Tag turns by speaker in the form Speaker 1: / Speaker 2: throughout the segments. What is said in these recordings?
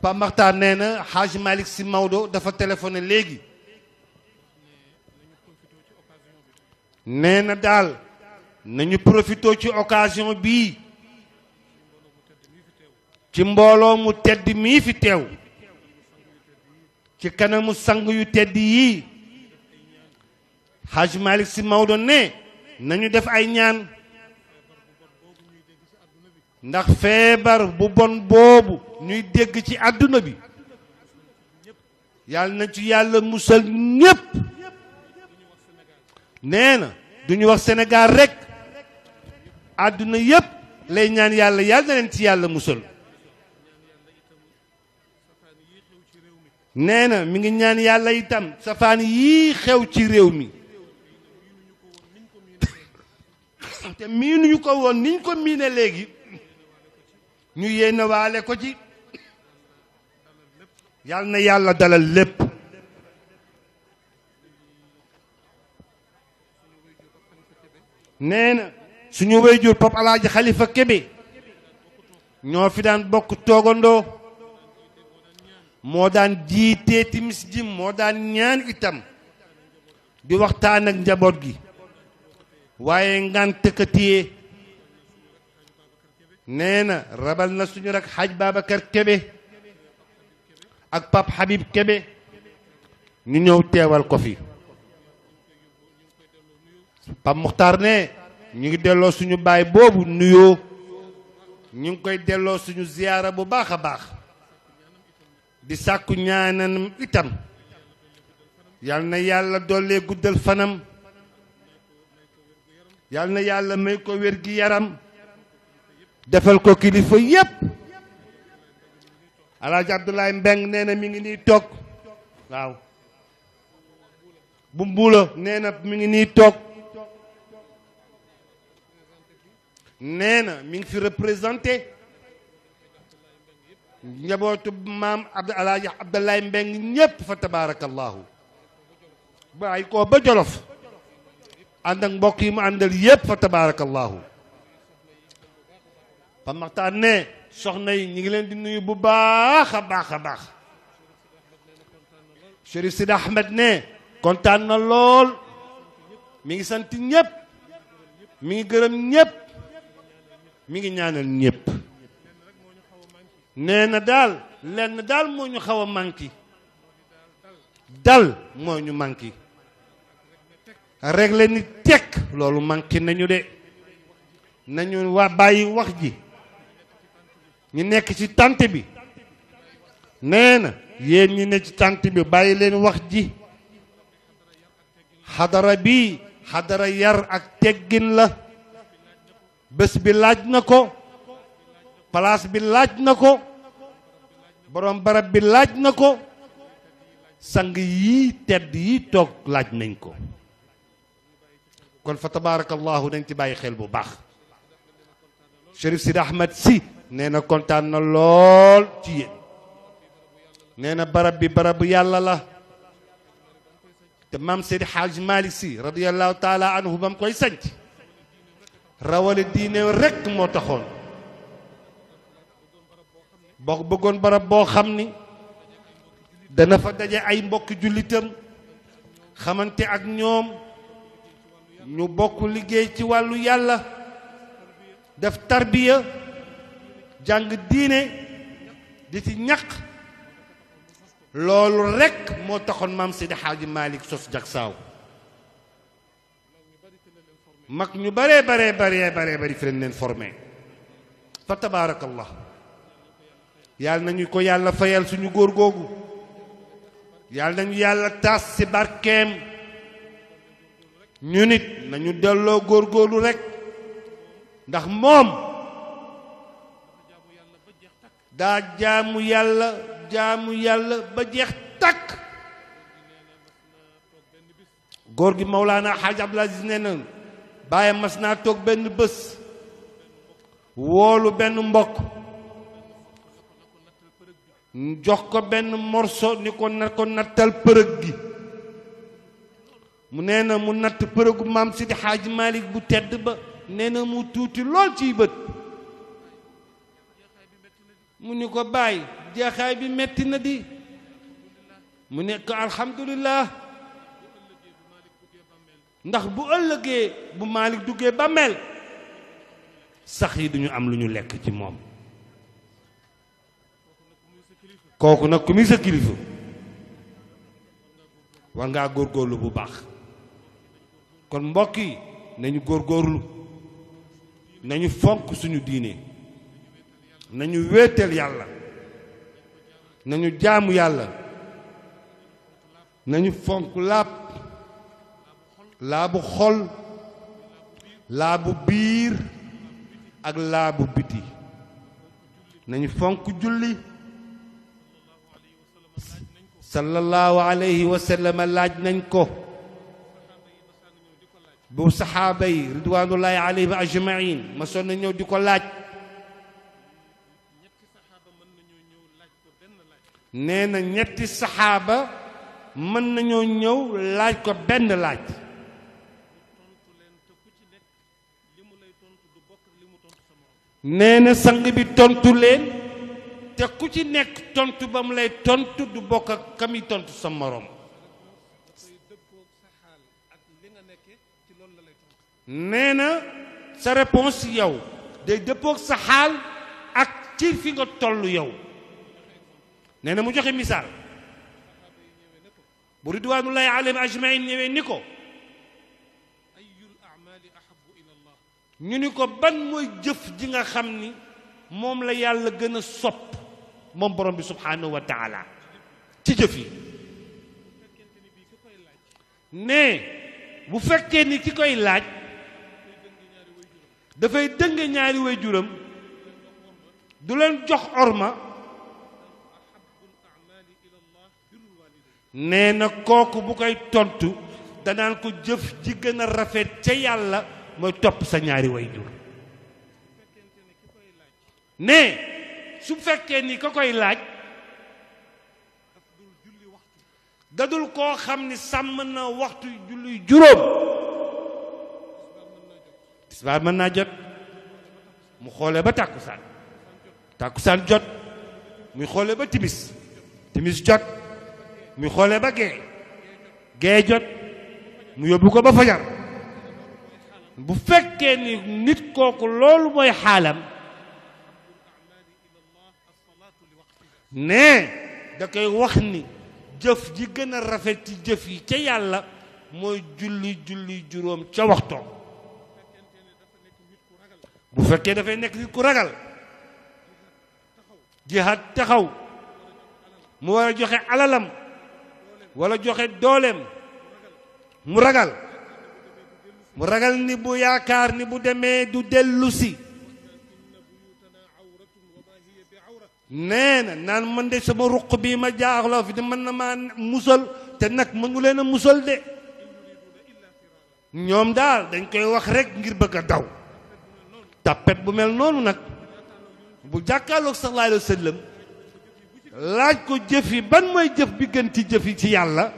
Speaker 1: Pape Makhtar nee na Hadj Malick Sy Maodo dafa téléphoné léegi nee na daal nañu profité ci occasion bii ci mbooloo mu tedd mii fi teew ci kanamu sang yu tedd yii Hadj Malick Sy Maodo ne nañu def ay ñaan ndax feebar bu bon boobu ñuy dégg ci àdduna bi yàlla na ci yàlla musal ñépp nee na duñu wax Sénégal rekk àdduna yépp lay ñaan yàlla yàlla na leen ci yàlla musal nee na mi ngi ñaan yàlla itam safaan yii xew ci réew mi te miinuñu ko woon niñ ko miine léegi ñu yéene waale ko ci yàlla na yàlla dalal lépp nee na suñu wayjur Pap Alaaji Xalifa Kebe ñoo fi daan bokk toogandoo moo daan jiitee timis ji moo daan ñaan itam di waxtaan ak njaboot gi waaye ngant ka téye nee na rabal na suñu rek Hadj Babacar Kebe ak Pape Habib Kebe ñu ñëw teewal ko fi Pape Muxtaar ne ñu ngi delloo suñu baay boobu nuyoo ñu ngi koy delloo suñu ziyaara bu baax a baax di sàkku ñaanam itam yal na yàlla dollee guddal fanam yal na yàlla may ko wér gi yaram defal ko kilifa yépp Alaaji Abdoulaye Mbeng nee na mi ngi nii toog waaw bu mbuula nee na mi ngi nii toog nee na mi ngi fi représenté njabootu maam Alaaji Abdoulaye Mbeng ñépp fa tabarakallahu bàyyi ko ba Jolof ànd ak mbokk yi mu àndal yépp fa tabarakallahu Pape Makhtar ne soxna yi ñu ngi leen di nuyu bu baax a baax a baax Chérif Sidi Ahmed ne kontaan na lool mi ngi sant ñépp mi ngi gërëm ñépp mi ngi ñaanal ñépp nee na daal lenn daal moo ñu xaw a manqué dal moo ñu manqué réglé ni tekk loolu manqué nañu de nañu waa bàyyi wax ji ñu nekk ci tant bi nee na yéen ñi ne ci tant bi bàyyi leen wax ji xadara bi xadara yar ak teggin la bés bi laaj na ko place bi laaj na ko borom barab bi laaj na ko sang yii tedd yi toog laaj nañ ko kon fa tabarakallahu dañ ci bàyyi xel bu baax Chérif Sidi Ahmed Sy nee na kontaan na lool ci yéen nee na barab bi barabu yàlla la te maam Seydi Hadj Malick Sy radiyallahu taala anhu ba mu koy sanc rawale diine rekk moo taxoon boo bëggoon barab boo xam ni dana fa daje ay mbokki jullitam xamante ak ñoom ñu bokk liggéey ci wàllu yàlla def tarbiya jàng diine di ci ñaq loolu rekk moo taxoon maam Seydi Hadji Malick sos Jaksaaw mag ñu baree bari fi leen formé fa tabaarakallah yàlla nañu ko yàlla fayal suñu góor googu yàlla nañu yàlla taas ci barkeem ñu nit nañu delloo góorgóorlu rekk ndax moom daa jaamu yàlla ba jeex takk góor gi Mawlaana Hadj Abdoul Aziz nee na bàyyi mas naa toog benn bés woolu benn mbokk jox ko benn morso ni ko na ko nattal përëg gi mu nee na mu natt përëgu maam Sidi Hadji Malick bu tedd ba nee na mu tuuti lool ciy bët mu ni ko bàyyi jeexaay bi metti na di mu nekk alhamdulillah ndax bu ëllëgee bu Malick duggee bàmmeel sax yi duñu am lu ñu lekk ci moom kooku nag ku muy sa kilifa war ngaa góorgóorlu bu baax kon mbokk yi nañu góorgóorlu nañu fonk suñu diine nañu wéetal yàlla nañu jaamu yàlla nañu fonk laabu xol laabu biir ak laabu biti nañu fonk julli sallallahu alayhi wa sallam laaj nañ ko bu saxaaba yi ridwanullahi alayhim ajmain ma sonn ñëw di ko laaj nee na ñetti saxaaba mën nañoo ñëw laaj ko benn laaj nee na sang bi tontu leen te ku ci nekk tontu ba mu lay tontu du bokk ak kami tontu sa morom nee na sa réponse yow day dëppook sa xaal ak ci fi nga toll yow nee na mu joxe misaal bu ridwanullahi alayhim ajmain ñëwee ni ko ñu ni ko ban mooy jëf ji nga xam ni moom la yàlla gën a sopp moom borom bi subhanahu wa taala ci jëf yi ne bu fekkee ni ki koy laaj dafay dënge ñaari way juram du leen jox orma nee na kooku bu koy tontu danaan ko jëf ji gën a rafet ca yàlla mooy topp sa ñaari way jur ne su fekkee ni ka koy laaj dadul koo xam ni sàmm na waxtu julli juróom tisbaar mën naa jot mu xoolee ba tàkkusaan jot muy xoolee ba timis jot muy xoolee ba gee jot mu yóbbu ko ba fajar bu fekkee ni nit kooku loolu mooy xaalam ne da koy wax ni jëf ji gën a rafet ci jëf yi ca yàlla mooy julli juróom ca waxtoom bu fekkee dafay nekk nit ku ragal jihaad taxaw mu war a joxe alalam wala joxe dooleem mu ragal ni bu yaakaar ni bu demee du dellu si nee na naan man de sama ruq bii ma jaaxloo fi de mën na maa musal te nag mënu leen a musal de ñoom daal dañ koy wax rek ngir bëgg a daw tàppet bu mel noonu nag bu jàkkaarloog sallallahu alayhi wa sallam laaj ko jëf yi ban mooy jëf bi gën ci jëf yi ci yàlla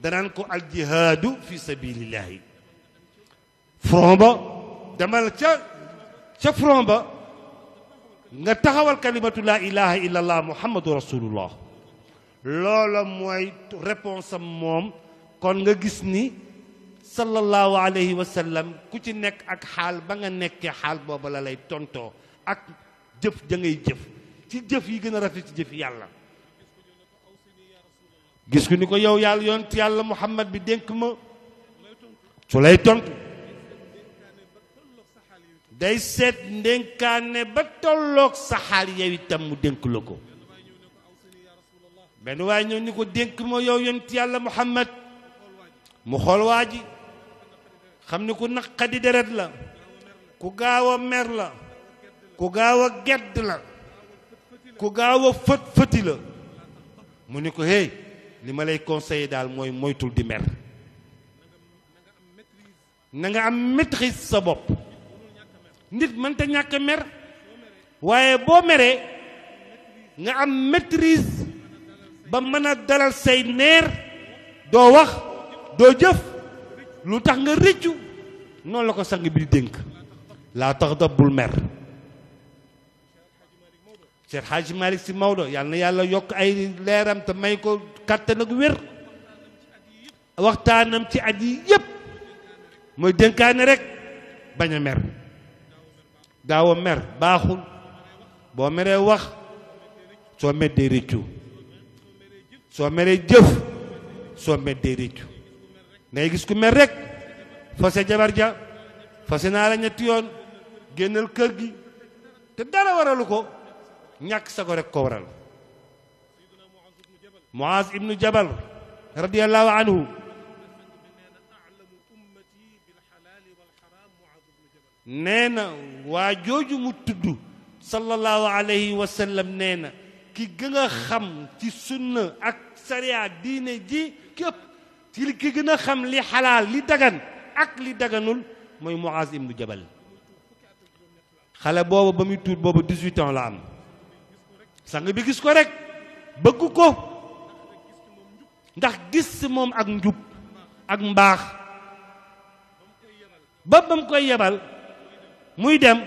Speaker 1: danaan ko aljihaadu fi sabilillahi front ba demal ca front ba nga taxawal kalimatu laa ilaha illa allah muhammadu rasulullah loola mooy réponse am moom kon nga gis ni sallallahu alayhi wa sallam ku ci nekk ak xaal ba nga nekkee xaal booba la lay tontoo ak jëf ja ngay jëf ci jëf yi gën a rafet ci jëf yàlla gis ku ni ko yow yàlla yonent yàlla muhammad bi dénk ma su lay tontu day seet ndénkaane ba tolloog sa xaal yow itam mu dénk la ko benn waaye ñëw ni ko dénk ma yow yonent yàlla muhammad mu xool waa ji xam ni ku naqadi deret la ku gaaw a mer la ku gaaw a gedd la ku gaaw a fët-fëti la mu ni ko hey li ma lay conseiller daal mooy moytul di mer na nga am maîtrise sa bopp nit mënta ñàkk a mer waaye boo meree nga am maîtrise ba mën a dalal say neer doo wax doo jëf lu tax nga rëccu noonu la ko sang bi di dénk laa tax da bul mer Cheikh Hadji Malick Sy Maodo yàlla na yàlla yokk ay leeram te may ko kàttan ak wér waxtaanam ci at yi yépp mooy dénkaane rek bañ a mer gaaw a mer baaxul boo meree wax soo meddee réccu soo meree jëf soo meddee réccu ngay gis ku mer rek fase jabar ja fase naa la ñetti yoon génnal kër gi te dara waralu ko ñàkk sago rek ko waral Muaz ibnu Jabal radiyallahu anhu nee na waa jooju mu tudd sallallahu alayhi wa sallam nee na ki gën a xam ci sunna ak sariya diine ji képp ci ki gën a xam li xalaal li dagan ak li daganul mooy Muaz ibnu Jabal xale boobu ba muy tuut boobu 18 ans la am sang bi gis ko rek bëgg ko ndax gis moom ak njub ak mbaax ba bam koy yebal muy dem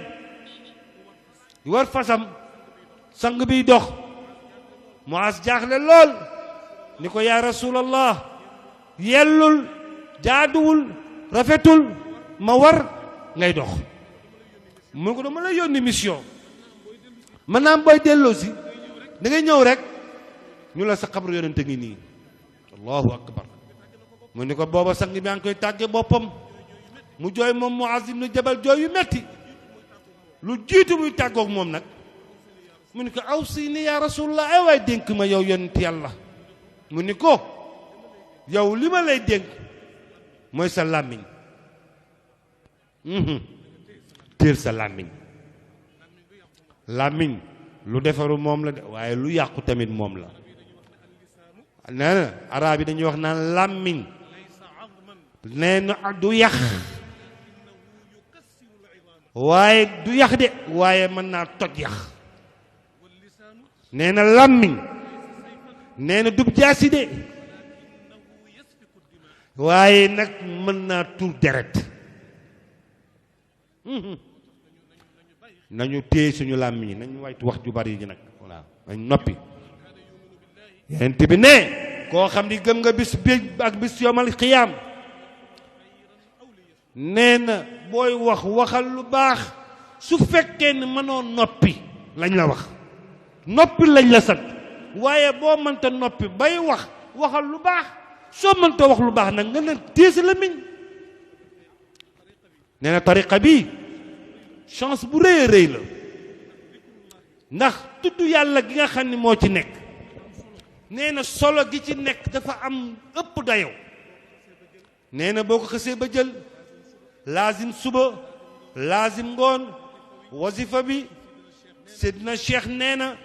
Speaker 1: war fasam sang biy dox Muaz jaaxle lool ni ko yaa rasulallah yellul jaaduwul rafetul ma war ngay dox mun ko dama lay yónni mission mën naa am booy delloo si da ngay ñëw rek ñu la sa xabru yonente ngi nii allahu akbar mu ni ko booba sang bi yaa ngi koy tàgge boppam mu jooy moom Muaz ibnu Jabal jooy yu metti lu jiitu muy tàggoog moom nag mu ni ko aw si ni yaa rasulullah ay waay dénk ma yow yonent yàlla mu ni ko yow li ma lay dénk mooy sa làmmiñ téel sa làmmiñ làmmiñ lu defaru moom la de waaye lu yàqu tamit moom la nee na araab yi dañuy wax naan làmmiñ nee na du yàq waaye du yàq de waaye mën naa toj yàq nee na làmmiñ nee na dub jaasi de waaye nag mën naa tuur deret nañu téye suñu làmmiñ yi nañu waytu wax ju bari ji nag voilà nañ noppi yent bi ne koo xam ni gëm nga bis bi ak bis yomal xiyaam nee na booy wax waxal lu baax su fekkee ne mënoo noppi lañ la wax noppi lañ la sant waaye boo mënta noppi bay wax waxal lu baax soo mënta wax lu baax nag nga ne téye sa làmmiñ nee na tariqa bi chance bu rëy a rëy la ndax tudd yàlla gi nga xam ni moo ci nekk nee na solo gi ci nekk dafa am ëpp dayo nee na boo ko xësee ba jël laazim suba laazim ngoon wasifa bi Seydina Cheikh nee na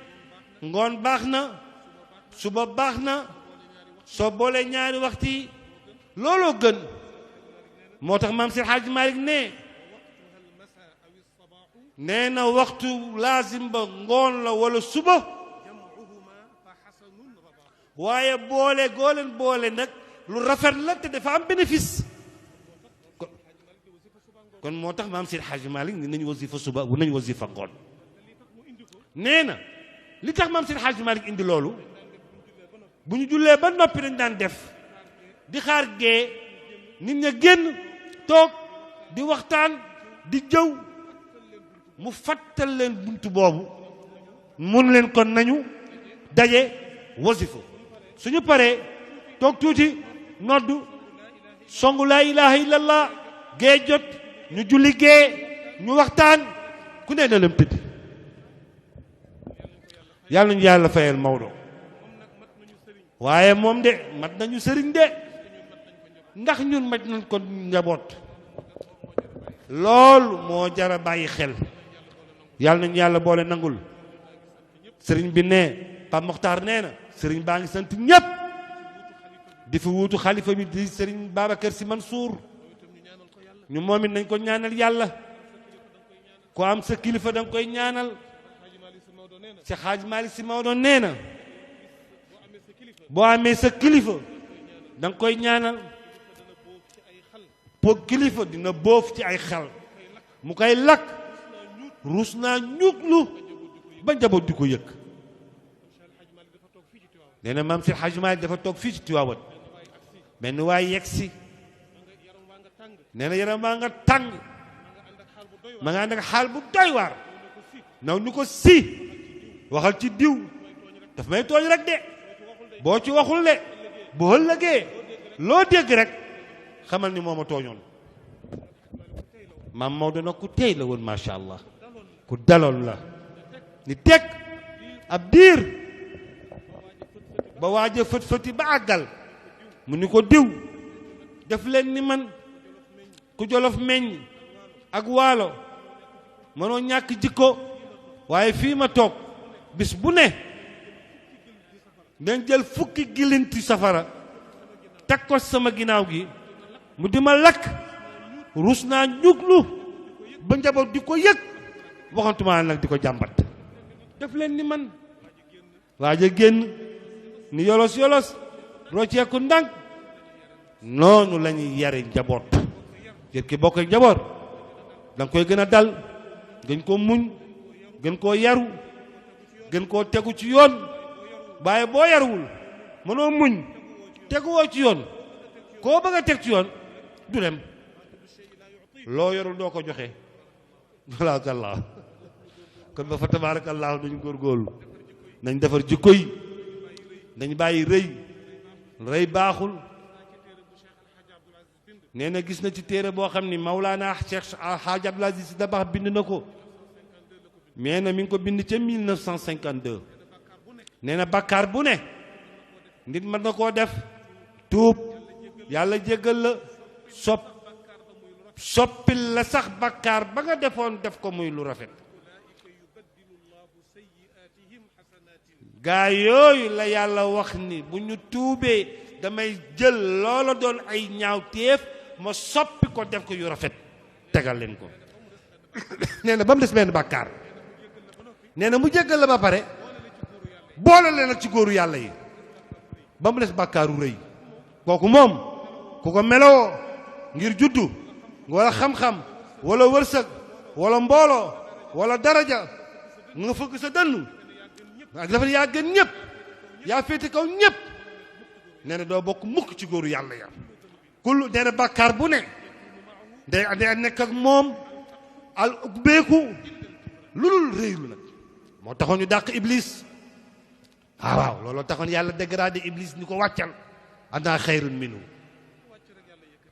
Speaker 1: ngoon baax na suba baax na soo boolee ñaari waxtu yi looloo gën moo tax maam Seydi Hadji Malick nee na waxtu laazim ba ngoon la wala suba waaye boole goo leen boole nag lu rafet la te dafa am bénéfice kon moo tax maam Seydi Hadji Malick ni nañu wasifa suba bu nañu wasifa ngoon nee na li tax maam Seydi Hadji Malick indi loolu bu ñu jullee ba noppi dañ daan def di xaar gee nit ña génn toog di waxtaan di jëw mu fàttal leen buntu boobu mun leen kon nañu daje wasifa suñu paree toog tuuti noddu songu laa ilaha illallah gee jot ñu julli gee ñu waxtaan ku ne na lam tëdd yàlla nañu yàlla fayal Maodo waaye moom de mat nañu sëriñ de ndax ñun mat nañ ko njaboot loolu moo jara bàyyi xel yàlla nañu yàlla boole nangul sëriñ bi ne Pape Mokhtar nee na sëriñ baa ngi sant ñépp di fi wuutu xalifa bi di sëriñ Babacar Sy Mansour ñu moom it nañ ko ñaanal yàlla ku am sa kilifa da nga koy ñaanal Cheikh Hadji Malick Sy Maodo nee na boo amee sa kilifa da nga koy ñaanal po kilifa dina boof ci ay xal mu koy lakk ruus naa ñuglu ba njaboot di ko yëg nee na maam si Hajji Maalik dafa toog fii ci Tiwaawan benn waay yegg si nee na yaram maa nga tàng ma nga ànd ak xaal bu doy waar naw ni ko si waxal ci diw daf may tooñ rek de boo ci waxul de bu ëllëgee loo dégg rek xamal ni mooma tooñoon maam Maodo nag ku tey la woon macha allah ku daloon la ni teg ab diir ba waaj a fët-fëti ba àggal mu ni ko diw def leen ni man ku Jolof meññ ak waalo mënoo ñàkk jikko waaye fii ma toog bis bu ne dañ jël fukki gilinti safara teg ko sama ginnaaw gi mu di ma lakk rus naa ñuglu ba njaboot di ko yëg waxantuma nag di ko jàmbat def leen ni man waaj a génn ni yolos yolos rocceeku ndànk noonu la ñuy yare njaboot jër ki bokk njaboot da nga koy gën a dal gën koo muñ gën koo yaru gën koo tegu ci yoon waaye boo yaruwul mënoo muñ teguwoo ci yoon koo bëgg a teg ci yoon du dem loo yorul doo ko joxe walaakallah kon ba fa tabarakallahu nañu góorgóorlu nañ defar jikko yi nañ bàyyi rëy baaxul nee na gis na ci téere boo xam ni Mawlaana Cheikh Hadj Abdoul Aziz Sy Dabakh bind na ko nee na mi ngi ko bind ca 1952 nee na bakkaar bu ne nit mën na koo def tuub yàlla jéggal la soppil la sax bakkaar ba nga defoon def ko muy lu rafet gaa yooyu la yàlla wax ni bu ñu tuubee damay jël loola doon ay ñaaw téef ma soppi ko def ko yu rafet tegal leen ko nee na ba mu des benn bàkkaar nee na mu jéggal la ba pare boole leen ak ci góoru yàlla yi ba mu des bàkkaaru rëy kooku moom ku ko meloo ngir juddu wala xam-xam wala wërsëg wala mbooloo wala daraja nga fëgg sa dënnu ak dafa yaa gën ñëpp yaa féete kaw ñëpp nee na doo bokk mukk ci góoru yàlla ya kul nee na bàkkaar bu ne day nekk ak moom al ubbeeku lu dul réylu nag moo taxoon ñu dàq iblis waaw looloo taxoon yàlla dégradé iblis ni ko wàccal ana xayrun minhu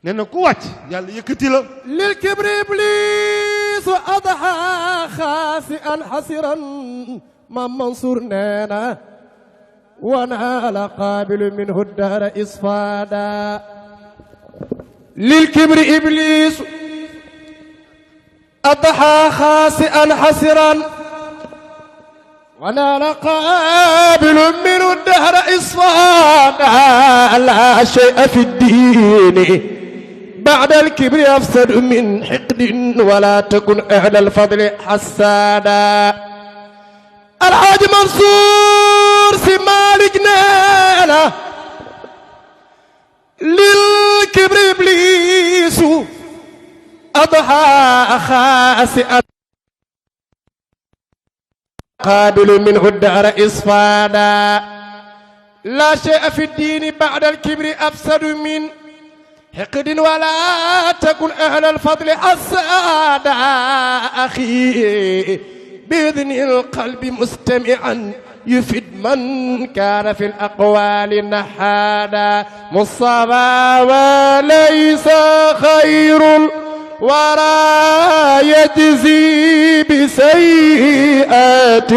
Speaker 1: nee na ku wàcc yàlla yëkkati la
Speaker 2: lil kibri iblis adha xaasi an xasiran ma Mansour nee na wana la qaabilu minhu dara isfada lil kibri iblis adha xaasi an xasiran wana la qaabilu minhu dara isfada la shay'a fi ddiini ba'da al-kibri afsadu min hiqdin wala takun ahla al-fadli hassada Alxaaji Mansuur Si Maalik nee na lil kibri ibliisu adhaa xaasi'an qaabilu minhu dahra isfaada laa shay'a fi ddiini ba'da al-kibri afsadu min hiqdin wala takun ahla al-fadli hassada axi بإذن القلب مستمعا يفيد من كان في الأقوال نحادا مصطفى وليس خير الورى يجزي بسيئات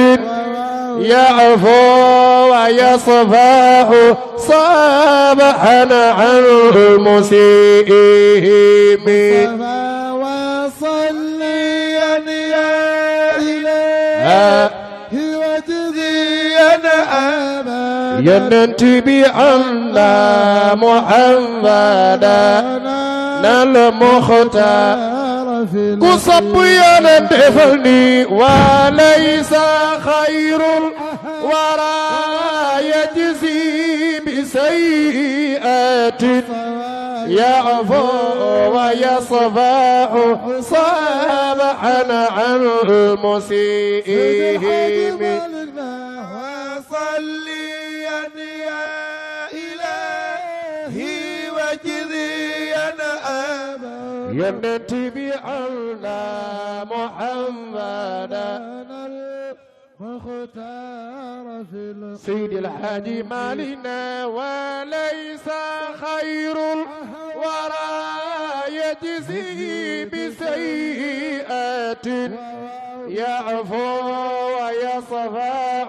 Speaker 2: يعفو ويصفح صبحا عن المسيئين ينتبه عنا محمدا المختار كصب ينتفني وليس خير الورى يجزي بسيئات يعفو ويصفح صابحا عن المسيئين
Speaker 3: وصليا يا إلهي وجزيا أبا
Speaker 2: ينتي بعنا محمدا
Speaker 3: المختار في
Speaker 2: سيد الحاج مالنا وليس خير الورى يجزي بسيئات يعفو ويصفح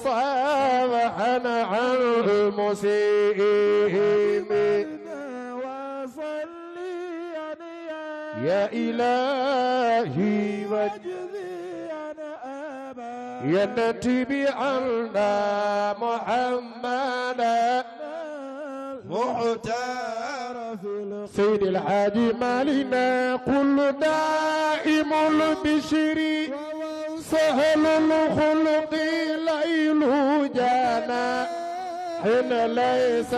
Speaker 2: صافحا عن المسيئين
Speaker 3: وصليا
Speaker 2: يا إلهي
Speaker 3: وجزيا أبا
Speaker 2: ينتي بعنا محمدا
Speaker 3: المختار في
Speaker 2: سيد الحاج مالنا كل دائم البشر سهل الخلق ليل جانا حين ليس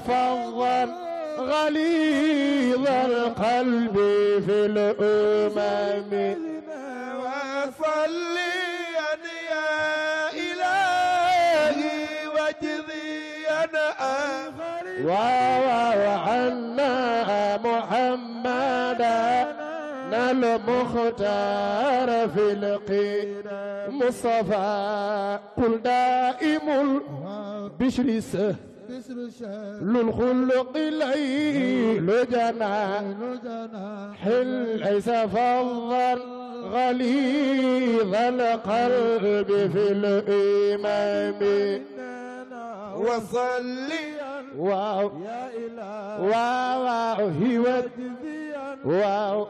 Speaker 2: فظا غليظ القلب في الأمم
Speaker 3: وصليا يا إلهي وجزيا
Speaker 2: وعنا محمدا المختار في القيد مصطفى كل دائم البشر سهل الخلق ليل جناح حل ليس فظا غليظ القلب في الإمام
Speaker 3: وصليا
Speaker 2: واو
Speaker 3: يا إلهي
Speaker 2: واو هو واو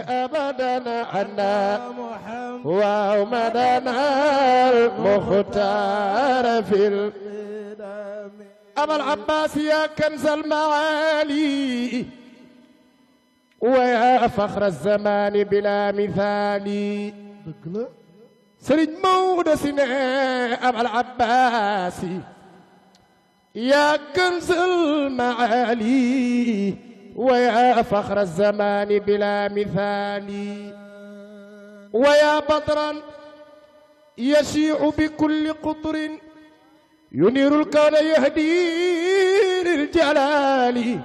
Speaker 2: أبدا عنا
Speaker 3: محمد
Speaker 2: واو مدنا المختار في أبا العباس يا كنز المعالي ويا فخر الزمان بلا مثال سرج مود سنة أبا العباس يا كنز المعالي ويا فخر الزمان بلا مثال ويا بدرا يشيع بكل قطر ينير الكون يهدي للجلال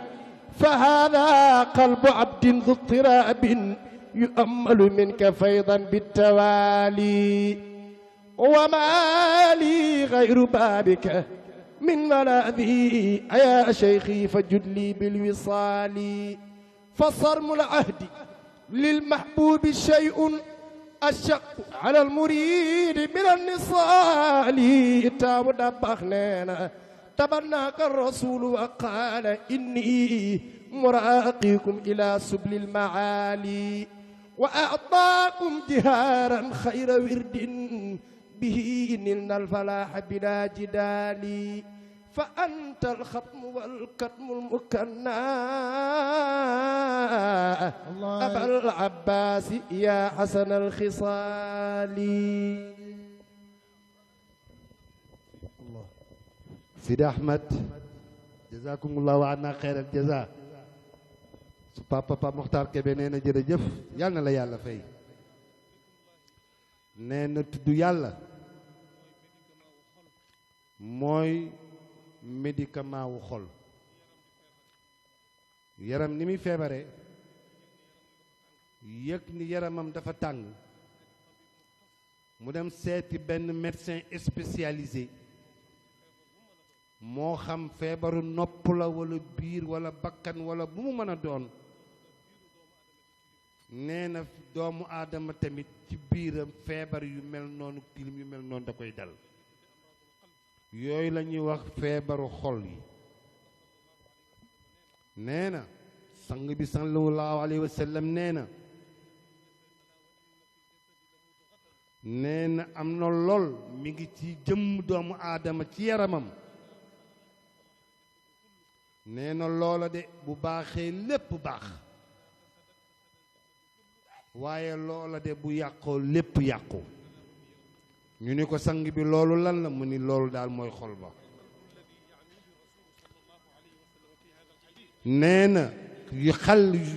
Speaker 2: فهذا قلب عبد ذو اضطراب يؤمل منك فيضا بالتوالي وما لي غير بابك من ملاذي يا شيخي فجد لي بالوصال فصرم العهد للمحبوب شيء الشق على المريد من النصال تاب دبخنا تبناك الرسول وقال إني مراقيكم إلى سبل المعالي وأعطاكم جهارا خير ورد به نلنا الفلاح بلا جدال فأنت الختم والكتم المكنى أبا العباس يا حسن الخصال
Speaker 1: Sidi Ahmed jazakumullahu anna xeyral jaza su papa Mokhtar Kébé nee na jërëjëf yal na la yàlla fay nee na tudd yàlla mooy médicament wu xol yaram ni muy feebare yëg ni yaramam dafa tàng mu dem seeti benn médecin spécialisé moo xam feebaru nopp la wala biir wala bakkan wala bu mu mën a doon nee na doomu aadama tamit ci biiram feebar yu mel noonu tilim yu mel noonu da koy dal yooyu la ñuy wax feebaru xol yi nee na sang bi sallallahu alayhi wa sallam nee na am na lool mi ngi ci jëmm doomu aadama ci yaramam nee na loola de bu baaxee lépp baax waaye loola de bu yàqoo lépp yàqu ñu ni ko sang bi loolu lan la mu ni loolu daal mooy xol ba nee na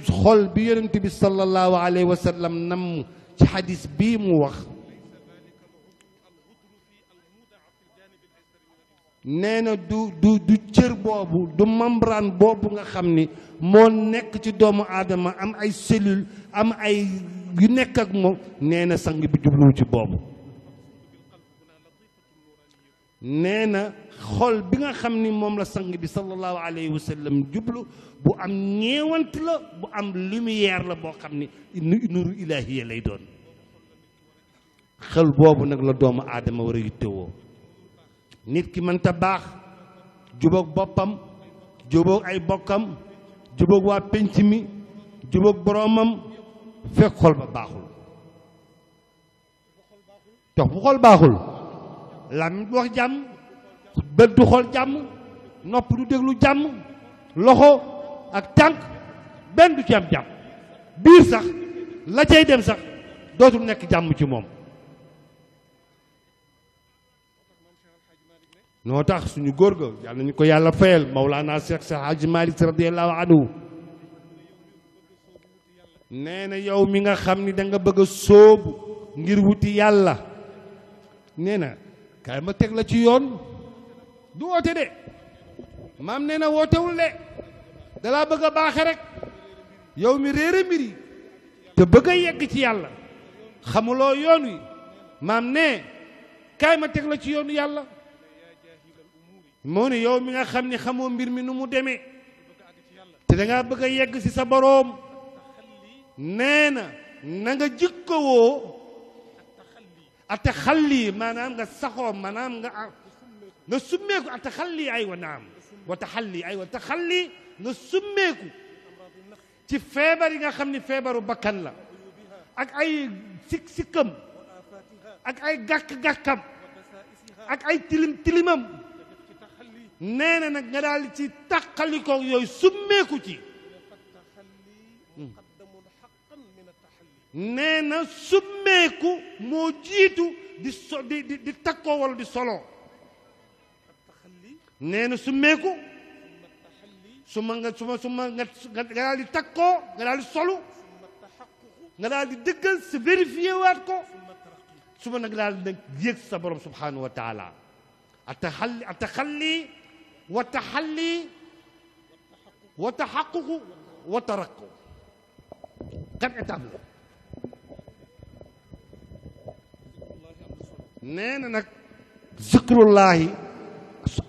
Speaker 1: xol bi yonent bi sallallahu alayhi wa sallam nam ci xadis bii mu wax nee na du cër boobu du membrane boobu nga xam ni moo nekk ci doomu aadama am ay cellule am ay yu nekk ak moom nee na sang bi jubluwu ci boobu nee na xol bi nga xam ni moom la sang bi sallallahu alayhi wa sallam jublu bu am ñeewant la bu am lumière la boo xam ni nuru ilaahiya lay doon xel boobu nag la doomu aadama war a yittewoo nit ki mënta baax jubóog boppam jubóog ay bokkam jubóog waa penc mi jubóog boroomam fekk xol ba baaxul tox bu xol baaxul làmmiñ du wax jàmm bët du xool jàmm nopp du déglu jàmm loxo ak tànk benn du ci am jàmm biir sax la cay dem sax dootul nekk jàmm ci moom noo tax suñu góor ga yàlla nañu ko yàlla fayal Mawlana Cheikh Hadji Malick radiyallahu anhu nee na yow mi nga xam ni da nga bëgg a sóobu ngir wuti yàlla nee na kaay ma teg la ci yoon du woote de maam nee na wootewul de dalaa bëgg a baaxe rek yow mi réere mbir yi te bëgg a yegg ci yàlla xamuloo yoon wi maam ne kaay ma teg la ci yoonu yàlla moo ne yow mi nga xam ni xamoo mbir mi nu mu demee te dangaa bëgg a yegg ci sa boroom nee na na nga jikkowoo ate xalli maanaam nga saxoo maanaam nga summeeku ate xalli ay wa naam wa taxalli ay wa taxalli nga summeeku ci feebar yi nga xam ni feebaru bakkan la ak ay sikkam ak ay gàkk-gàkkam ak ay tilimam nee na nag nga daal ci tàqalikoo yooyu summeeku ci nee na summeeku moo jiitu di takkoo wala di solo nee na summeeku nga daal di takkoo nga daal di solu nga daal di dëggal sa vérifié waat ko suma nag daal di nag yëg sa borom subhanahu wa taala ataxalli wa taxalli wa taxaququ wa tarakku quatre étapes la nee na nag zikrullahi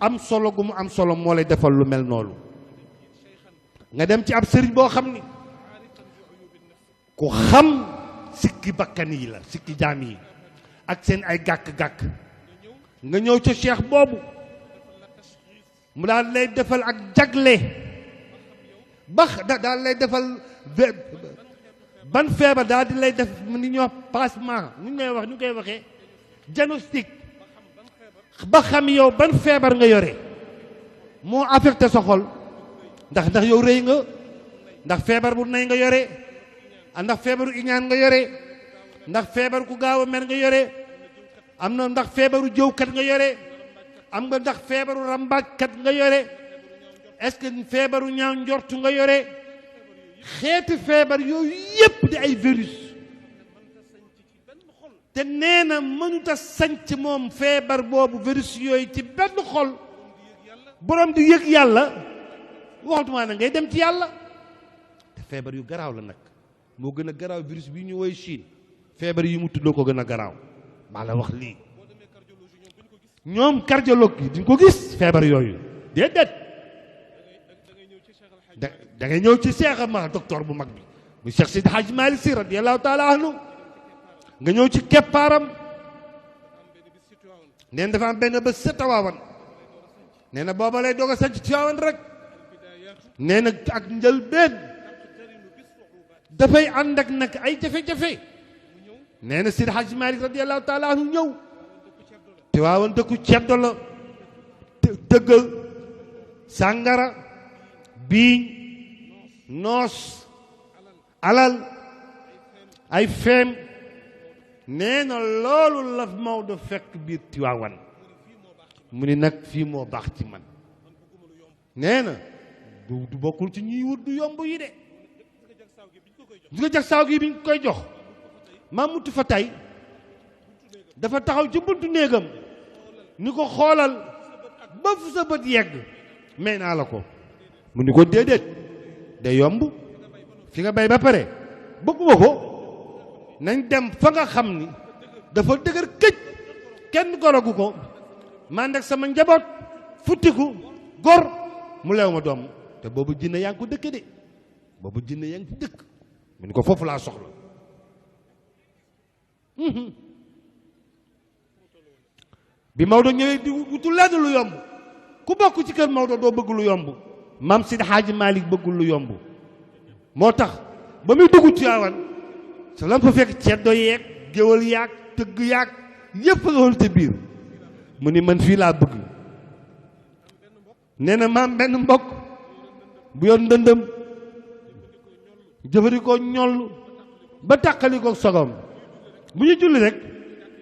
Speaker 1: am solo gu mu am solo moo lay defal lu mel noonu nga dem ci ab sëriñ boo xam ni ku xam sikki bakkan yi la sikki jaam yi ak seen ay gàkk-gàkk nga ñëw ca cheikh boobu mu daal lay defal ak jagle daal lay defal ban feebar daal di lay def ni ñuy wax passement ñu koy waxee diagnostic ba xam yow ban feebar nga yore moo affecté sa xol ndax yow rëy nga ndax feebar bu nay nga yore ndax feebaru iñaan nga yore ndax feebar ku gaaw a mer nga yore am na ndax feebaru jëwkat nga yore am nga ndax feebaru rambaajkat nga yore est-ce que feebaru ñaaw njortu nga yore xeeti feebar yooyu yépp di ay virus te nee na mënut a sanc moom feebar boobu virus yooyu ci benn xol borom di yëg yàlla waxtuma na ngay dem ci yàlla te feebar yu garaaw la nag moo gën a garaaw virus bi ñu woy Chine feebar yi mu tuddoo ko gën a garaaw maa la wax lii ñoom cardiologue yi duñ ko gis feebar yooyu déedéet da ngay ñëw ci Cheikh ma docteur bu mag bi mu Cheikh Seydi Hadji Malick Sy radiyallahu taala anhu nga ñëw ci keppaaram neen dafa am benn bés sa Tiwaawan nee na booba lay doog a sanc Tiwaawan rek nee na ak njëlbeen dafay ànd ak nag ay jafe-jafe nee na Seydi Hadji Malick radiyallahu taala anhu ñëw Tiwaawan dëkku ceddo la dëggal sàngara biiñ noos alal ay feem nee na loolu la Maodo fekk biir Tiwaawan mu ni nag fii moo baax ci man nee na du bokkul ci ñuy wut du yomb yi de gis nga jag saaw gi bi ñu koy jox maam mutu fa tay dafa taxaw ci buntu néegam ni ko xoolal ba fu sa bët yegg may naa la ko mu ni ko déedéet day yomb fi nga bay ba pare bëgguma ko nañ dem fa nga xam ni dafa dëgër këj kenn gorogu ko man ak sama njaboot futtiku gor mu leew ma doom te boobu jinne yaa ngi ko dëkk de boobu jinne yaa ngi ci dëkk mu ni ko foofu laa soxla bi Maodo ñëwee di wutu lenn lu yomb ku bokk ci kër Maodo doo bëgg lu yomb maam Sidi Hadji Malick bëggul lu yomb moo tax ba muy dugg Tiwaawan sa lam fa fekk ceddo yeeg géwël yaag tëgg yaag yépp la woon te biir mu ni man fii laa bëgg nee na maam benn mbokk bu yor ndëndëm jëfandikoo ñoll ba tàqali ko sogom bu ñu julli rek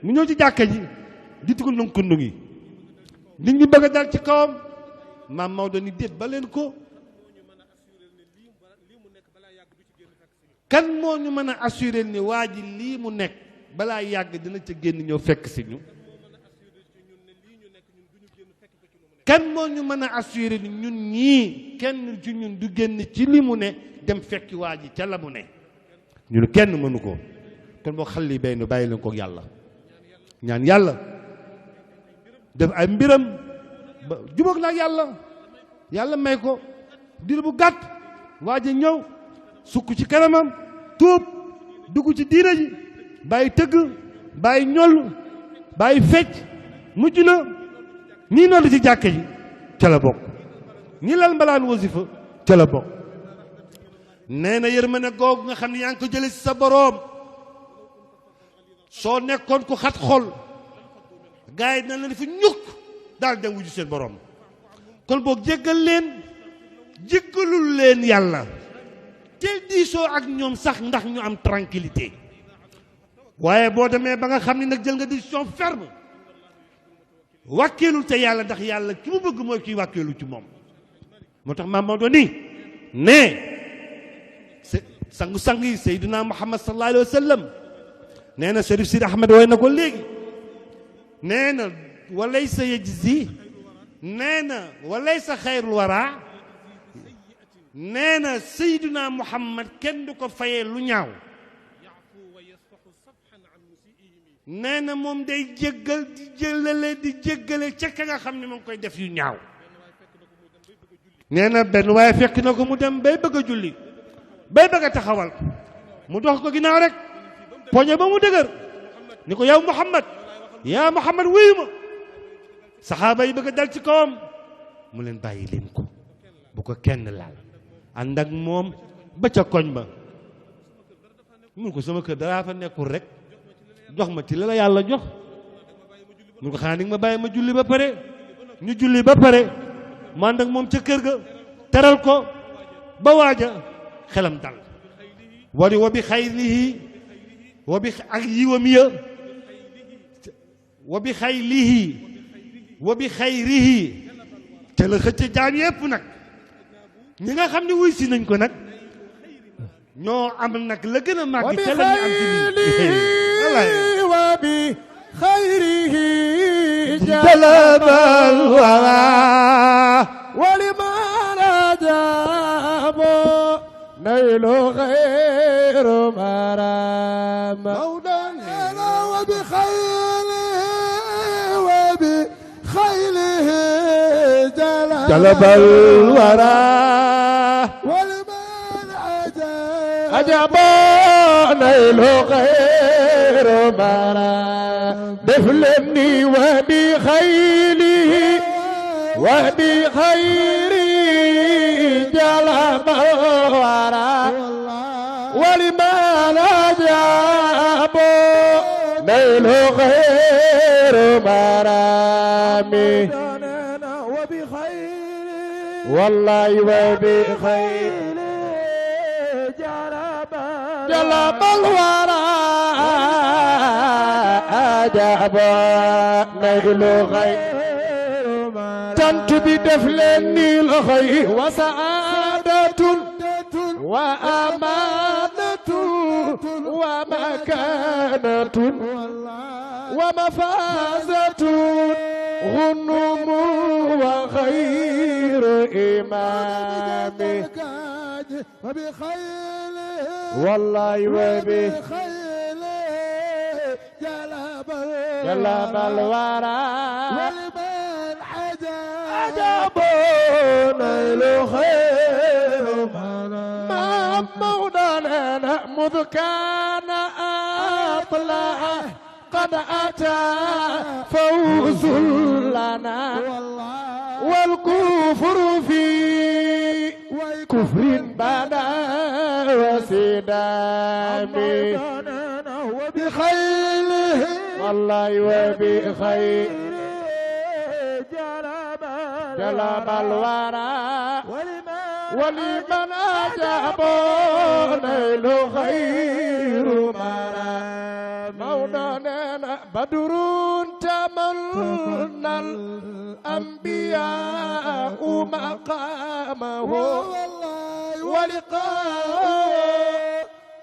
Speaker 1: mu ñëw ci jàkka ji di tukundung kundung yi nit ñi bëgg a dal ci kawam maam Maodo ni déet ba leen ko kan moo ñu mën a assuré ni waa ji lii mu nekk balaa yàgg dina ca génn ñëw fekk si ñu kan moo ñu mën a assuré ni ñun ñii kenn ci ñun du génn ci li mu ne dem fekki waa ji ca la mu ne ñun kenn mënu ko kon boo xal li bay nu bàyyi leen ko yàlla ñaan yàlla def ay mbiram ba jubóog nag yàlla may ko dir bu gàtt waa ji ñëw sukk ci kanamam tuub dugg ci diina ji bàyyi tëgg bàyyi ñoll bàyyi fecc mujj na ñii noonu ci jàkke ji ca la bokk ñi lal mbalaan wasifa ca la bokk nee na yërmande googu nga xam ne yaa ngi ko jële ci sa boroom soo nekkoon ku xat xol gars yi dina leen fi ñukk daal dem wuju seen boroom kon boog jéggal leen jéggalul leen yàlla te diisoo ak ñoom sax ndax ñu am tranquillité waaye boo demee ba nga xam ne nag jël nga décision ferme wàkkeelul te yàlla ndax yàlla ki mu bëgg mooy kiy wàkkeelu ci moom moo tax maam Maodo ni ne sangu-sang yi Seydina Muhammad sallallahu alayhi wa sallam nee na Cherif Sidi Ahmed woy na ko léegi nee na walaysa yajzi nee na walaysa xayrul wara nee na Seydina Muhammad kenn du ko fayee lu ñaaw nee na moom day jéggal di jëlale di jéggale ca ka nga xam ne mu ngi koy def yu ñaaw nee na benn waaye fekk na ko mu dem bay bëgg a julli bay bëgg a taxawal mu dox ko ginnaaw rek poñe ba mu dëgër ni ko yow Muhammad yaa Muhammad wuyu ma saxaaba yi bëgg a dal ci kawam mu leen bàyyi leen ko bu ko kenn laal ànd ak moom ba ca koñ ba mun ko sama kër dara fa nekkul rek jox ma ci la la yàlla jox mun ko xanaa ni nga ma bàyyi ma julli ba pare ñu julli ba pare mu ànd ak moom ca kër ga teral ko ba waaja xelam dal wari wa bi xayrihi wa bi ak yiwam ya wa bi xayrihi wa bi xayrihi te la xëcc jaam yépp nag ñi nga xam ne wuy si nañ ko nag ñoo am nag la gën a màgg te la ñu am ci lii
Speaker 3: wa bi xayrihi
Speaker 1: jalabal wara
Speaker 3: ولمن أجاب نيل غير مرام مولانا وبخيله
Speaker 1: جلب الورى
Speaker 3: ولمن
Speaker 2: أجاب نيل غير مرام دفلني وبخيله وبخيره جلب الورى ولمن أجاب نيل غير مرامي والله وبخير جلب الورى أجاب نيل غير يننت بدفلني الخير وسعادة وأمانة ومكانة ومفازة غنم وخير إمامي والله وبخير جلب الورى ولمن عجب نيل خير ما مولانا مذ كان أطلع قد أتى فوز لنا والكفر في كفر بدا وسدامي وبخيله والله وبخير جلب الورى ولمن أجاب نيل خير مرام مولانا بدر تمنى الأنبياء مقامه ولقاء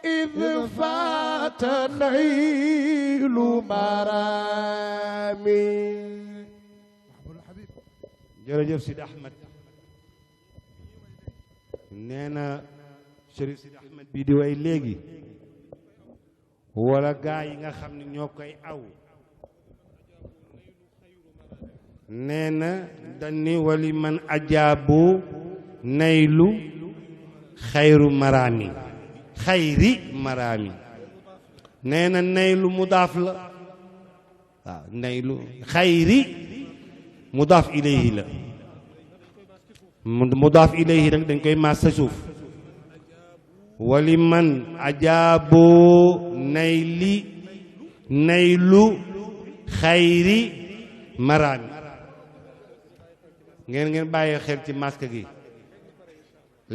Speaker 2: إذ فات نيل مرامي
Speaker 1: jërëjëf Sidi Ahmed nee na Chérif Sidi Ahmed bii di way léegi wala gaa yi nga xam ne ñoo koy aw nee na dañ ni wali man ajaabu naylu xayru maraami xayri maraami nee na naylu mudaaf la waaw naylu xayri mudaaf ilayhi la mudaaf ilayhi rek dañ koy maas sa suuf wali man ajaabu naylu xayri maraami ngeen bàyyi xel ci masque gi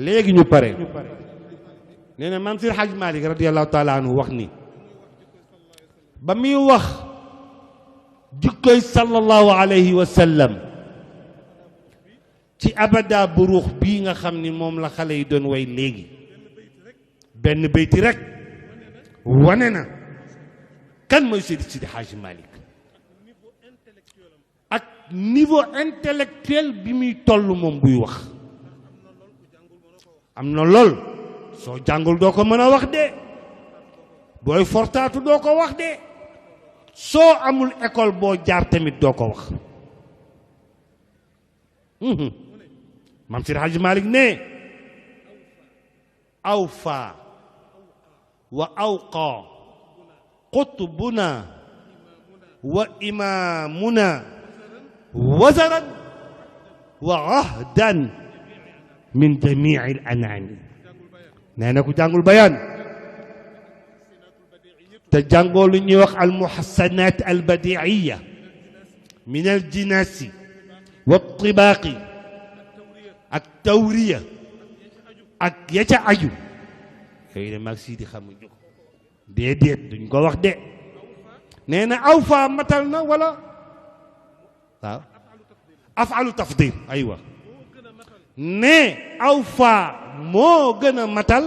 Speaker 1: léegi ñu pare nee na Maam Seydi Hadji Malick radiyallahu taala anhu wax ni ba muy wax jikkoy sallallahu alayhi wa sallam ci abada buruux bii nga xam ni moom la xale yi doon way léegi benn bayti rek wane na kan mooy Seydi Hadji Malick ak niveau intellectuel bi muy toll moom buy wax am na lool soo jàngul doo ko mën a wax de booy fortaatu doo ko wax de soo amul école boo jaar tamit doo ko wax Maam Seydi Hadji Malick ne awfa wa awqa qutbuna wa imamuna wazaran wa ahdan min jamii al anaami nee na ku jàngul bayaan te jàngoo lu ñuy wax al muhassanaat al badiiya min al jinaasi wa tibaaqi ak tawriya ak ya ca aju xëy na maag sii di xamuñu ko déedéet duñ ko wax de nee na aw fa matal na wala waaw afalu tafdil aywa ne aw fa moo gën a matal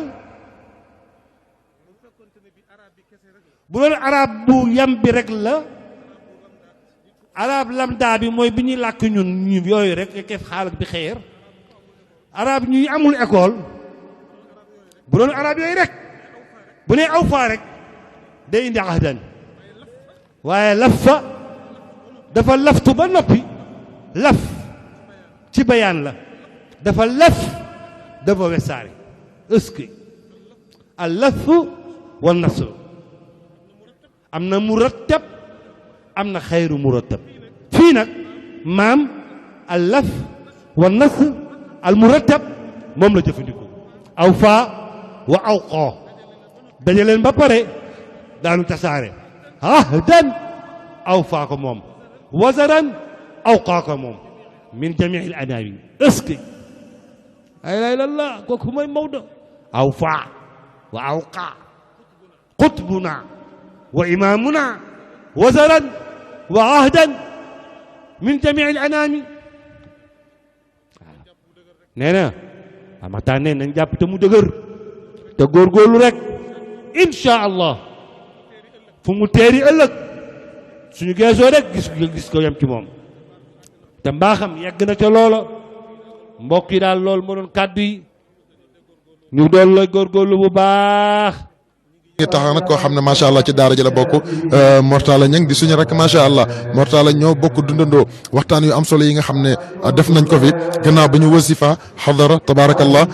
Speaker 1: bu doon arab bu yam bi rek la arab lamda bi mooy bi ñuy làkk ñun ñu yooyu rek kef xaalat bi xeer arab ñuy amul école bu doon arab yooyu rek bu ne aw fa rek day indi ahdan waaye laf fa dafa laftu ba noppi laf ci bayaan la dafa laf dafa wesaare ëski al laf wa nasr am na murattab am na xayru murattab fii nag maam al laf wa nasr al murattab moom la jëfandikoo aw faa wa aw qoo dajaleen ba pare daanu tasaare ahdan aw faa ko moom wazaran aw qaa ko moom min jamii al anaami ëski la ilaha illallah kooku mooy Maodo aw faa wa aw qaa qutbuna wa imaamuna wazaran wa ahdan min jamii al anaami nee na Maxtaar nee nañ jàpp te mu dëgër te góorgóorlu rek incha allah fu mu teeri ëllëg suñu geesoo rek gis ko yem ci moom te mbaaxam yegg na ca loola mbokk yi daal loolu moo doon kàddu yi ñu doon la góorgóorlu bu baax.
Speaker 4: ngi taxaw nag koo xam ne macha allah ci daara ji la bokk Mortala Ñang di suñu rek macha allah Mortala ñoo bokk dundandoo waxtaan yu am solo yi nga xam ne def nañ ko fi gannaaw ba ñu wasifa xadara tabarakallah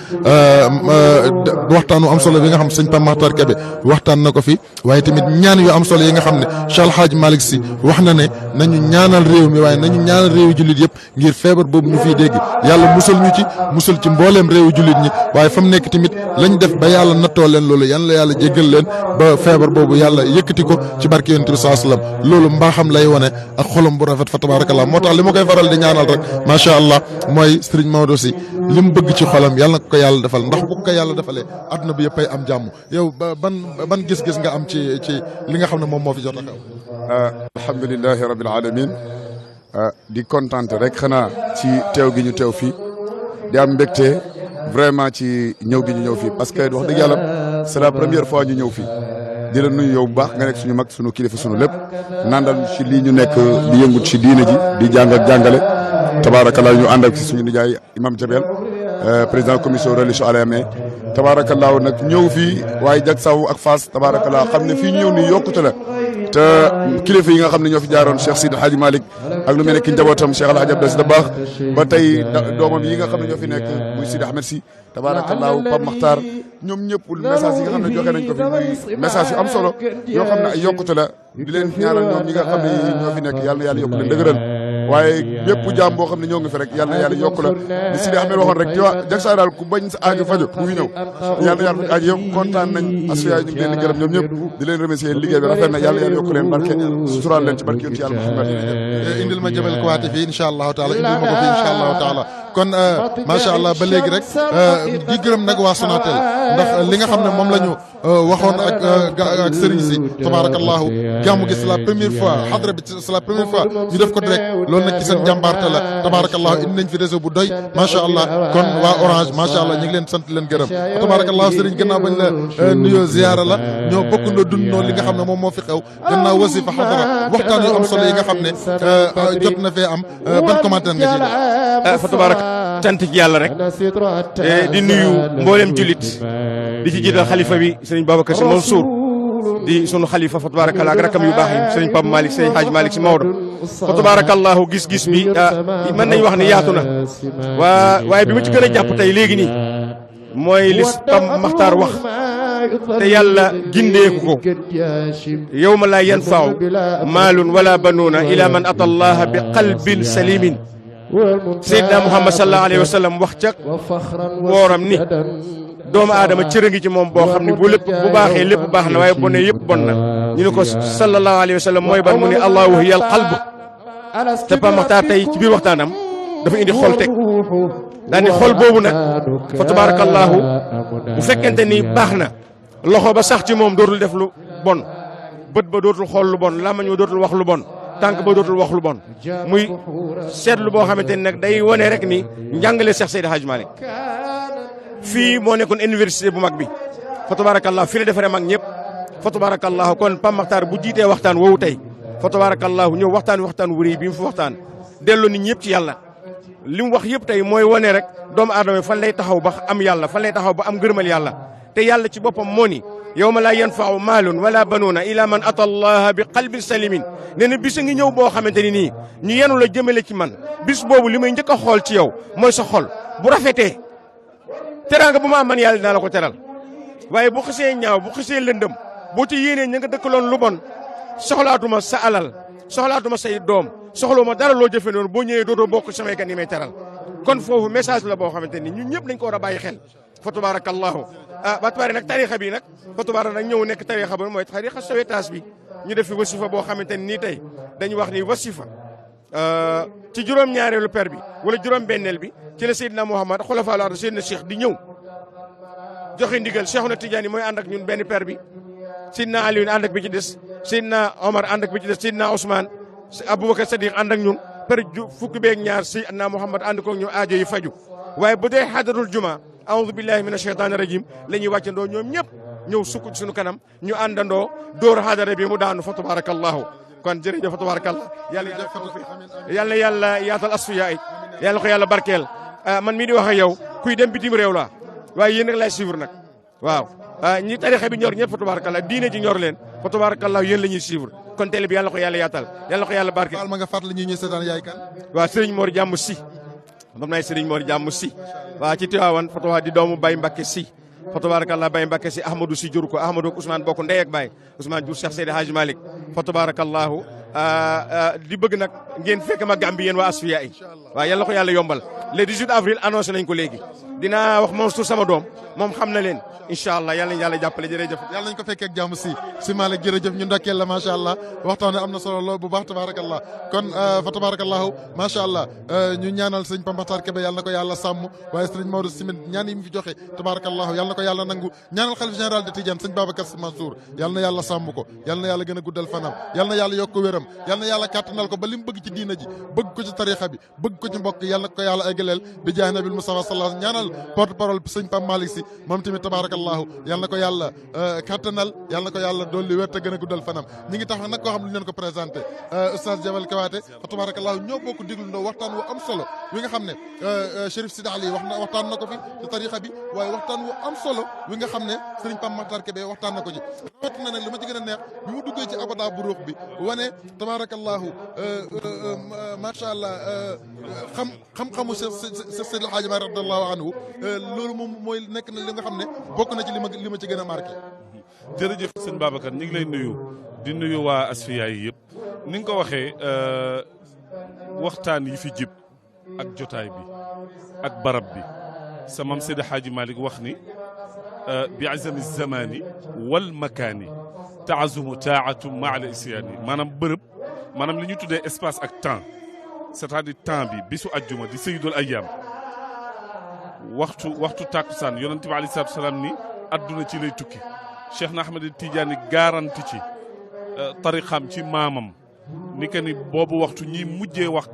Speaker 4: waxtaan yu am solo bi nga xam sëñ Pape Makhtar Kébé waxtaan na ko fi waaye tamit ñaan yu am solo yi nga xam ne Cheikh El Hadj Malick Sy wax na ne nañu ñaanal réew mi waaye nañu ñaanal réewu jullit yëpp ngir feebar boobu ñu fiy dégg yàlla musal ñu ci musal ci mbooleem réewu jullit ñi waaye fa mu nekk tamit lañ def ba yàlla nattoo leen loolu yan la yàlla jéggal leen ba feebar boobu yàlla yëkkati ko ci barke yonent bi sallallahu alayhi wasallam loolu mbaaxam lay wone ak xolam bu rafet fa tabarakallah moo tax li ma koy faral di ñaanal rek macha allah mooy Serigne Maodo Sy li mu bëgg ci xolam yàlla na ko yàlla defal ndax bu ko yàlla defalee adduna bi yëpp ay am jàmm yow ban gis-gis nga am ci li nga xam ne moom moo fi jot a xew.
Speaker 5: alhamdulilahi rabbil alamin di kontaan rek xanaa ci teew gi ñu teew fii di am mbégte vraiment ci ñëw gi ñu ñëw fii parce que wax dëgg yàlla c'est la première fois ñu ñëw fii di la nuyu yow bu baax nga nekk suñu mag suñu kilifa suñu lépp nandal ci lii ñu nekk di yëngu ci diine ji di jàng ak jàngale tabaarakallah ñu ànd ak ci suñu nijaay imam Jabel président commission religieux ALM tabaarakallah nag ñëw fii waaye jag saw ak Fass tabaarakallah xam ne fii ñëw ni yokkute la te kilifa yi nga xam ne ñoo fi jaaroon Cheikh Sidi Hadji Malick ak lu mel ne ki njabootam Cheikh El Hadj Abdou Aziz Dabakh ba tey doomam yi nga xam ne ñoo fi nekk muy Sidi Ahmed Sy tabaarakallaahu Pape Makhtar ñoom ñëpp message yi nga xam ne joxe nañ ko fi muy message yu am solo yoo xam ne ay yokkute la di leen ñaanal ñoom ñi nga xam ne ñoo fi nekk yàlla na yàlla yokk leen dëgëral waaye bépp jaam boo xam ne ñoo ngi fi rek yàlla na yàlla yokk la di Sidi Ahmed waxoon rek jag saa daal ku bañ sa aajo fajo bu fi ñëw yàlla na yàlla faj aajo yëpp kontaan nañ asfiya ñu ngi leen di gërëm ñoom ñëpp di leen remercier liggéey bi rafet na yàlla yàlla yokk leen barke suturaal leen ci barke yonent yàlla Muhammad
Speaker 4: indil ma Jabel Kouyaté fii incha allahu taala indil ma ko fii incha allahu taala kon macha allah ba léegi rek di gërëm nag waa Sonatel ndax li nga xam ne moom la ñu waxoon ak sëriñ si tabarakallahu gàmmu gi c'est la première fois xadra bi c'est la première fois ñu def ko direct loolu nag ci seen jàmbaarte la tabarakallahu indi nañ fi réseau bu doy macha allah kon waa Orange macha allah ñu ngi leen sant leen gërëm tabarakallahu sëriñ gannaaw bañ la nuyoo ziyaara la ñoo bokkandoo dundoo li nga xam ne moom moo fi xew gannaaw wasifa xadra waxtaan yu am solo yi nga xam ne jot na fee am ban commentaire nga ci def
Speaker 6: fa tabarak sant ci yàlla rek di nuyu mboolem jullit di ci jiital xalifa bi sëriñ Babacar Sy Mansour di sunu xalifa fa tabarakallah ak rakam yu baax yi sëriñ Pape Malick sëriñ Hadj Malick Sy Maodo fa tabarakallahu gis-gis bi mën nañ wax ni yaatu na waaye bi ma ci gën a jàpp tey léegi nii mooy li Pape Makhtar wax te yàlla gindeeku ko yawma laa yanfa'u maalun wala banuuna ila man ata allaha bi qalbin salimin Seydina Muhammad sallallahu alayhi wa sallam wax ca wooram ni doomu aadama cër a ngi ci moom boo xam ne bu baaxee lépp baax na waaye bone yëpp bon na ñu ne ko sallallahu alayhi wa sallam mooy ban mu ne allahu hiya al qalb te Pape Makhtar tey ci biir waxtaanam dafa indi xol teg daal ni xol boobu nag fa tabarakallahu bu fekkente ni baax na loxo ba sax ci moom dootul def lu bon bët ba dootul xool lu bon làmmiñ ba dootul wax lu bon tànk ba dootul wax lu bon muy seetlu boo xamante ni nag day wane rek ni njàngale Cheikh Seydi Hadj Malick fii moo nekkoon université bu mag bi fa tabarakallahu fii la defaree mag ñëpp fa tabarakallahu kon Pape Makhtar bu jiitee waxtaan woowu tey fa tabarakallahu ñëw waxtaan wuri bi mu fi waxtaan delloo nit ñëpp ci yàlla li mu wax yëpp tey mooy wane rek doomu aadama fan lay taxaw ba am yàlla fan lay taxaw ba am gërëmal yàlla te yàlla ci boppam moo ni yawma laa yanfa'u maalun wala banuuna ila man ata allaha bi qalbin salimin nee na bis a ngi ñëw boo xamante ni nii ñu yenu la jëmale ci man bis boobu li may njëkk a xool ci yow mooy sa xol bu rafetee teraanga bu ma am man yàlla dinaa la ko teral waaye bu xasee ñaaw bu xasee lëndëm boo ci yéenee ña nga dëkkaloon lu bon soxlaatuma sa alal soxlaatuma say doom soxluma dara loo jëfe noonu boo ñëwee dootoo bokk samay gan yi may teral kon foofu message la boo xamante ni ñun ñëpp dañ ko war a bàyyi xel fa tabarakallahu ba pare nag tarixa bi nag fa tabara nag ñëw nekk tarixa ba mooy tarixa Sowetaas bi ñu def fi wasifa boo xamante ni nii tey dañu wax ni wasifa ci juróom-ñaareelu per bi wala juróom-benneel bi ci la Seydina Mouhamad xulafaa la Seydina Cheikh di ñëw joxe ndigal Cheikhuna Tidiane mooy ànd ak ñun benn per bi Seydina Aliou ànd ak bi ci des Seydina Omar ànd ak bi ci des Seydina Ousmane Aboubacar Sadiq ànd ak ñun per fukki beeg ñaar Seydina Mouhamad ànd ko ñu aajo yi faju waaye bu dee xadarul juma aoudu billahi min asheytaani rajim la ñuy wàccandoo ñoom ñëpp ñëw sukk ci suñu kanam ñu àndandoo dóor xadara bi mu daanu fa tabarakallahu kon jërëjëf fa tabarakallah yàlla yàlla yaatal asfiya yi yàlla ko yàlla barkeel man mii di wax ak yow kuy dem bitim réew la waaye yéen rek lay suivre nag waaw ñi tarixa bi ñor ñëpp fa tabarakallah diine ji ñor leen fa tabarakallah yéen la ñuy suivre kon télé bi yàlla ko yàlla yaatal yàlla ko yàlla barkeel.
Speaker 4: baal ma nga fàttali ñuy seetaan yaay kan.
Speaker 6: waaw Serigne Mor Jàmm si moom naay Serigne Mor Jàmm si waaw ci Tiwaawan fa tawa di doomu Baye Mbacké si fa tabarakallah Baye Mbacké si Ahmadou si jur ko Ahmadou ak Ousmane bokk ndey ak Baye Ousmane jur Cheikh Seydi Hadji Malick fa tabarakallahu di bëgg nag ngeen fekk ma Gambie yéen waa Asfiya yi waaw yàlla ko yàlla yombal le 18 avril annoncé nañ ko léegi dinaa wax Mansour sama doom moom xam na leen incha allah yàlla nañu yàlla jàppale jërëjëf.
Speaker 4: yàlla nañ ko fekkee ak jàmm si Malick jërëjëf ñu ndokkeel la macha allah waxtaan am na solo lool bu baax tabarakallah kon fa tabarakallahu macha allah ñu ñaanal sëñ Pape Makhtar Kébé yàlla na ko yàlla sàmm waaye sëñ Maodo Simit ñaan yi mu fi joxe tabarakallahu yàlla na ko yàlla nangu ñaanal xalif général de Tidiane sëñ Babacar Sy Mansour yàlla na yàlla sàmm ko yàlla na yàlla gën a guddal fanam yàlla na yàlla yokk ko wéram yàlla na yàlla kàttanal ko ba li mu bëgg ci diina ji bëgg ko ci tarixa bi bëgg ko ci mbokk yàlla na ko yàlla eggaleel bi jaay nabil Mustafa sallallahu ñaanal porte parole sëñ Pape Malick Sy moom tamit tabarakallahu yàlla na ko yàlla kàttanal yàlla na ko yàlla dolli wér te gën a guddal fanam ñi ngi tax nag koo xam lu ñu leen ko présenté oustaz Jabal Kawaate fa tabarakallahu ñoo bokk déglu ndoo waxtaan wu am solo wi nga xam ne Chérif Sidi Ali waxtaan na ko fi ci tarixa bi waaye waxtaan wu am solo wi nga xam ne sëriñ Pape Makhtar Kébé waxtaan na ko ci rawat na nag li ma ci gën a neex bi mu duggee ci abada bu ruux bi wane tabarakallahu macha allah xam-xamu Cheikh Seydi El Hadji Malick radiyallahu anhu loolu moom mooy nekk na li nga xam ne bokk na ci li ma ci gën a marqué.
Speaker 7: jërëjëf sëñ Babacar ñu ngi lay nuyu di nuyu waa Asfiya yi yëpp ni nga ko waxee waxtaan yi fi jib ak jotaay bi ak barab bi sa maam Seydi Hadji Malick wax ni bi azami zamani wal makaani taazumu taatu ma al isyaani maanaam bërëb maanaam li ñu tuddee espace ak temps c'est-à-dire temps bi bisu ajjuma di sayyidul ayyaam waxtu tàkkusaan yonente bi alayhi salaatu salaam ni adduna ci lay tukki Cheikh na Ahmed Tidiane garanti ci tariqaam ci maamam ni que ni boobu waxtu ñi mujjee wax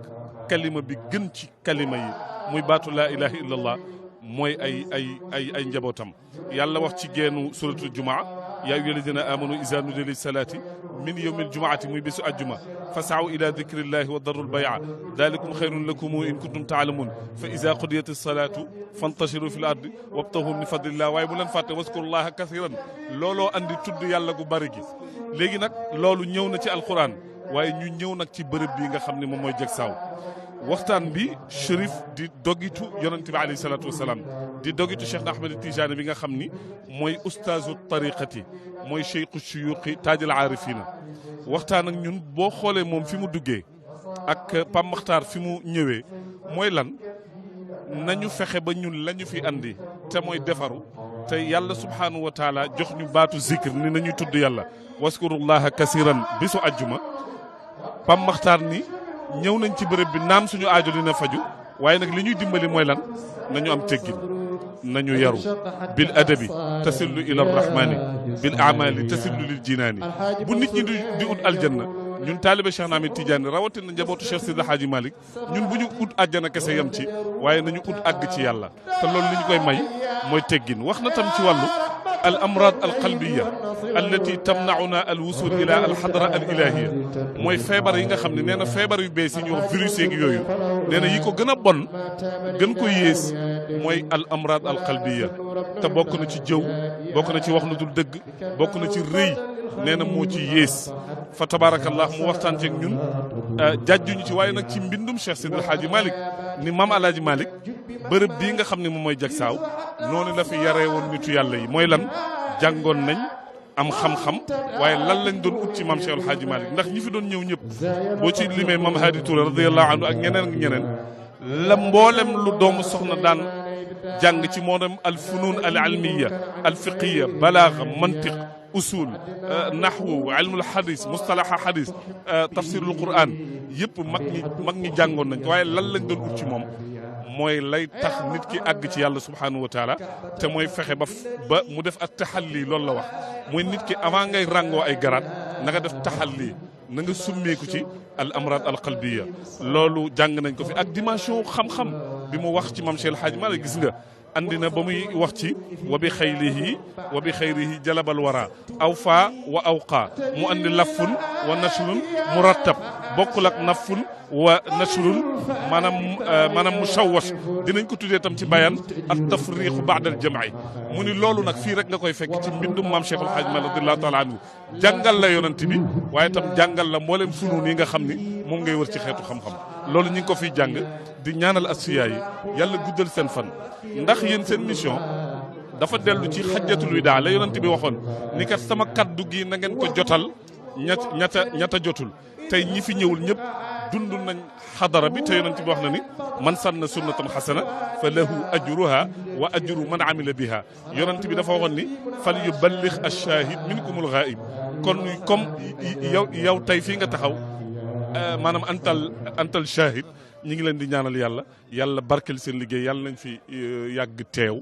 Speaker 7: kalima bi gën ci kalima yi muy baatu laa ilaha illallah mooy ay njabootam yàlla wax ci geenu suratul jumaa yaa ayyuha alladina amanu iza nudiya lis salaati min yawmi aljumaati muy bésu ajjuma fasaaw ila dikrillahi wa darul bay'a dalikum xayrun lakum in kuntum taalamun fa iza qudiyat as-salaatu fantashiru fil ardi wabtahu min fadlillah waaye bu leen fàtte waskurullaha kathiran looloo andi tudd yàlla gu bari gi léegi nag loolu ñëw na ci alquran waaye ñu ñëw nag ci bërëb bi nga xam ne moom mooy Jagsaaw waxtaan bi Chérif di dogitu yonente bi alayhi salaatu wasalaam di dogitu Cheikh na Ahmed Tidiane bi nga xam ni mooy ustaazu tariqati mooy cheikhu shuyuqi taajal aarifina waxtaan ak ñun boo xoolee moom fi mu duggee ak Pape Makhtar fi mu ñëwee mooy lan nañu fexe ba ñun la ñu fi andi te mooy defaru te yàlla subhaanahu wa taala jox ñu baatu zikr ni nañuy tudd yàlla waskurullaha kasiran bisu ajjuma Pape Makhtar ni ñëw nañ ci bërëb bi naam suñu aajo dina faju waaye nag li ñuy dimbali mooy lan nañu am teggin nañu yaru bil adabi tasillu ila rahmani bil amali tasillu lil jinaani bu nit ñi di ut aljanna ñun taalibe Cheikh Ahmed Tidiane rawatina njabootu Cheikh Seydi El Hadji Malick ñun bu ñu ut àjjana kese yam ci waaye nañu ut àgg ci yàlla te loolu li ñu koy may mooy teggin wax na tam ci wàllu al amrad al qalbiya allati tamnauna al wusul ila al xadra al ilahiya mooy feebar yi nga xam ne nee na feebar yu bees yi ñu wax virus yeeg yooyu nee na yi ko gën a bon gën ko yées mooy al amrad al qalbiya te bokk na ci jëw bokk na ci wax lu dul dëgg bokk na ci rëy nee na moo ci yées fa tabarakallah mu waxtaan ceeg ñun jàjjuñu ci waaye nag ci mbindum Cheikh Seydi El Hadji Malick ni maam Alaaji Malick bërëb bii nga xam ne moom mooy Jagsaaw noonu la fi yaree woon nitu yàlla yi mooy lan jàngoon nañ am xam-xam waaye lan lañ doon ut ci maam Cheikh El Hadji Malick ndax ñi fi doon ñëw ñëpp boo ci limee maam Hadi Touré radiyallahu anhu ak ñeneen la mboolem lu doomu soxna daan jàng ci moo dem al funun al almiya al fiqiya balaaga mantiq usul nahwu ilmul hadis mustalaha hadis tafsirul quran yëpp mag ñi jàngoon nañ ko waaye lan lañ doon ut ci moom mooy lay tax nit ki àgg ci yàlla subhanahu wa taala te mooy fexe ba mu def ak taxalli loolu la wax mooy nit ki avant ngay ràngoo ay garaat na nga def taxalli na nga summeeku ci al amrad al qalbiya loolu jàng nañ ko fi ak dimension xam-xam bi mu wax ci maam Cheikh El Hadj Malick gis nga andi na ba muy wax ci wa bi xayrihi jalabal wara aw faa wa awqaa mu andi lafun wa nashrun murattab bokkul ak nafun wa nashrun maanaam musawwas dinañ ko tuddee tam ci bayan ak tafriqu ba'da al-jam'i mu ni loolu nag fii rek nga koy fekk ci mbindum maam Cheikh El Hadj Malick radiyallahu taala anhu jàngal la yonent bi waaye tam jàngal la mboolem sunu yi nga xam ni moom ngay wër ci xeetu xam-xam loolu ñu ngi ko fiy jàng di ñaanal asfiya yi yàlla guddal seen fan ndax yéen seen mission dafa dellu ci xajjatul widaa la yonent bi waxoon ni kat sama kaddu gi na ngeen ko jotal ñata jotul tey ñi fi ñëwul ñëpp dund nañ xadara bi te yonent bi wax na ni man sanna sunnatan xasana fa lahu ajruha wa ajru man amila biha yonent bi dafa waxoon ni fal yuballigh ash-shahid minkumul ghaib kon comme yow tey fii nga taxaw maanaam antal shahid ñi ngi leen di ñaanal yàlla barkel seen liggéey yàlla nañ fi yàgg teew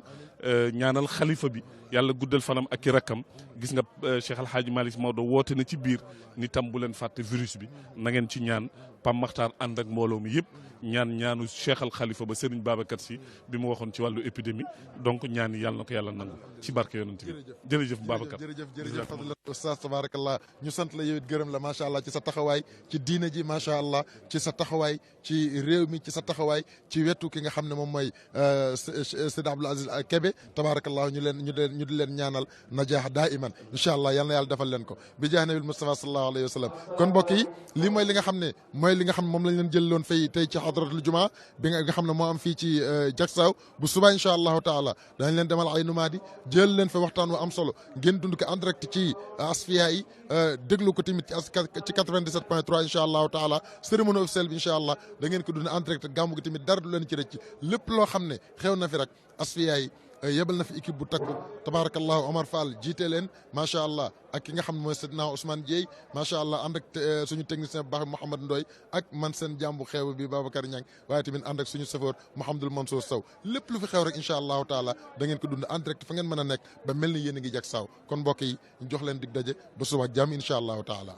Speaker 7: ñaanal xalifa bi yàlla guddal fanam ak i rakkam gis nga Cheikh El Hadj Malick Maodo woote na ci biir ni tam bu leen fàtte virus bi na ngeen ci ñaan Pam Maxtaar ànd ak mbooloo mi yëpp ñaanu Cheikh al Khalifa ba Serigne Babacar Sy bi mu waxoon ci wàllu épidémie donc ñaan yi yàlla na ko yàlla nangu ci barke yonent bi jërëjëf Babacar
Speaker 4: jërëjëf fadla oustaz tabarakallah ñu sant la yow it gërëm la macha allah ci sa taxawaay ci diina ji macha allah ci sa taxawaay ci réew mi ci sa taxawaay ci wetu ki nga xam ne moom mooy Seydi Abdoul Aziz Kébé tabarakallah ñu di leen ñaanal najaax daa iman incha allah yal na yàlla defal leen ko bi jaah nabil Mustafa sallallahu alayhi wa sallam kon mbokk yi lii mooy li nga xam ne moom lañ leen jël loon fay tey ci hadratul jumaa bi nga xam ne moo am fii ci Jaksaaw bu suba incha allahu taala dañ leen demal ay numaadi jël leen fa waxtaan wu am solo ngeen dund ko en direct ci asfiya yi déglu ko tamit ci 97.3 incha allahu taala cérémonie officielle bi incha allah da ngeen ko dund en direct gàmmu gi tamit dara du leen ci rëcc lépp loo xam ne xew na fi rek asfiya yi yebal na fi équipe bu takku tabarakallahu Omar Fall jiite leen macha allah ak ki nga xam ne mooy Seydina Ousmane Dieye macha allah ànd ak suñu technicien bu baax Mouhamed Ndoye ak man seen jàmbu xew bi Babacar Niang waaye tamit ànd ak suñu chauffeur Mouhamadul Mansour Sow lépp lu fi xew rek incha allahu taala da ngeen ko dund en direct fa ngeen mën a nekk ba mel ni yéen a ngi jag saaw kon mbokk yi ñu jox leen dig daje ba suba jàmm incha allahu taala